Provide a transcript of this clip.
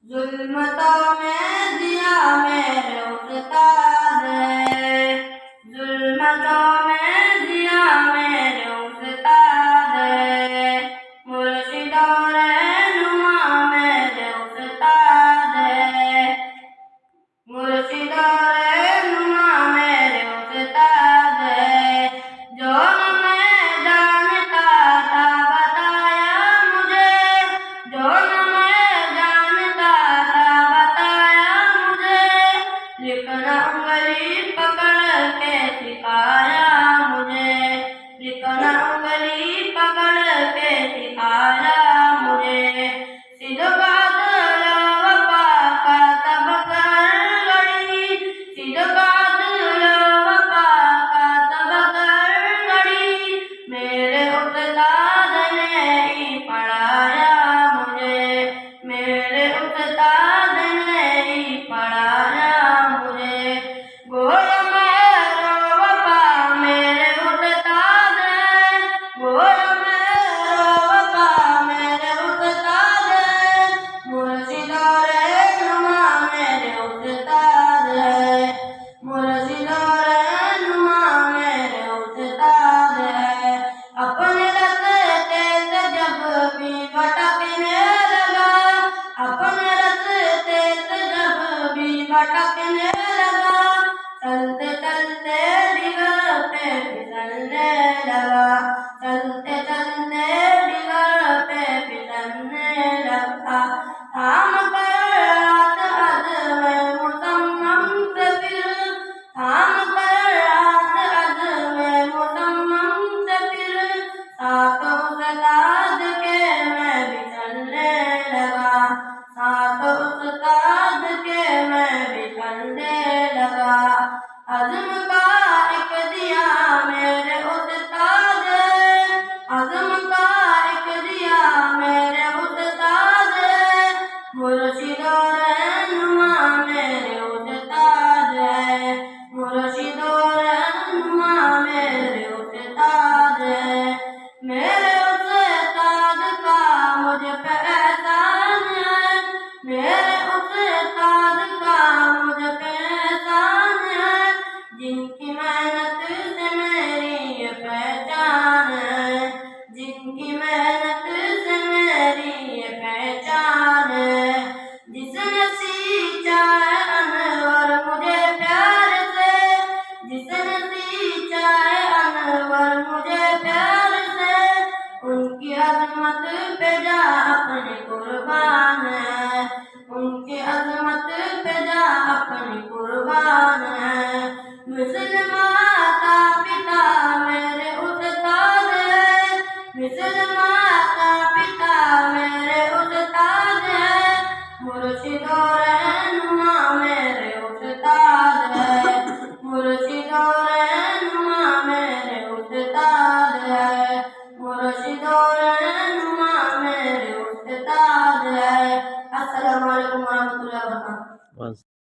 जुल्मतों में दिया मेरे उस्ताद है, जुल्मतों में दिया मेरे उस्ताद है, मुर्शिदो रहनुमा मेरे उस्ताद है, मुर्शिदो रहनुमा मेरे उस्ताद है। जो न मैं जानता था बताया मुझे, जो न मैं जानता था बताया मुझे, लिखना उंगली पकड़ के सिखाया मुझे, लिखना उंगली पकड़ के सिखाया मुझे। सिद्क़ वफ़ा का सबक हर घड़ी, सिद्क़ वफ़ा का सबक हर घड़ी, मेरे उस्ताद ने ही पढ़ाया मुझे, मेरे उस्ताद ने ही पढ़ाया मुझे। गोया मेरो वफ़ा मेरे उस्ताद है, गोया मेरो वफ़ा मेरे उस्ताद है, मुर्शिदो रहनुमा मेरे उस्ताद है, मुर्शिदो रहनुमा मेरे उस्ताद है। अपने रास्ते से जब भी भटकने लगा, अपने रास्ते से जब भी भटकने लगा, चलते चलते डिगर पे फिसलने लगा, चलते चलते डिगर पे फिसलने लगा। थाम कर हाथ अज़्म मुसम्मम से फिर, थाम कर हाथ अज़्म मुसम्मम से फिर, साथ उस्ताद के मैं भी चलने लगा, साथ उस्ताद के मैं भी चलने लगा। अज़्म का एक दिया मेरे उस्ताद है, अज़्म का एक दिया मेरे उस्ताद है, मुर्शिदो रहनुमा मेरे उस्ताद है, मुर्शिदो रहनुमा मेरे उस्ताद है। मेरे उस्ताद का मुझ पे एहसान है, मेरे उस्ताद का मुझ पे एहसान है, जिनकी मेहनत से मेरी ये पहचान है, जिनकी मेहनत से मेरी ये पहचान है। जिसने सींचा है अनवर मुझे प्यार से, जिसने सींचा है अनवर मुझे प्यार से, उनकी अज़मत पे जा अपनी कुर्बान है, उनकी अज़मत पे जा अपनी कुर्बान है। मिस्ल माता पिता मेरे उस्ताद है, मिस्ल माता पिता मेरे उस्ताद है, मुर्शिदो रहनुमा मेरे उस्ताद है, मुर्शिदो रहनुमा मेरे उस्ताद है, मुर्शिदो रहनुमा मेरे उस्ताद है। अस्सलामु अलैकुम व रहमतुल्लाहि व बरकातुहू।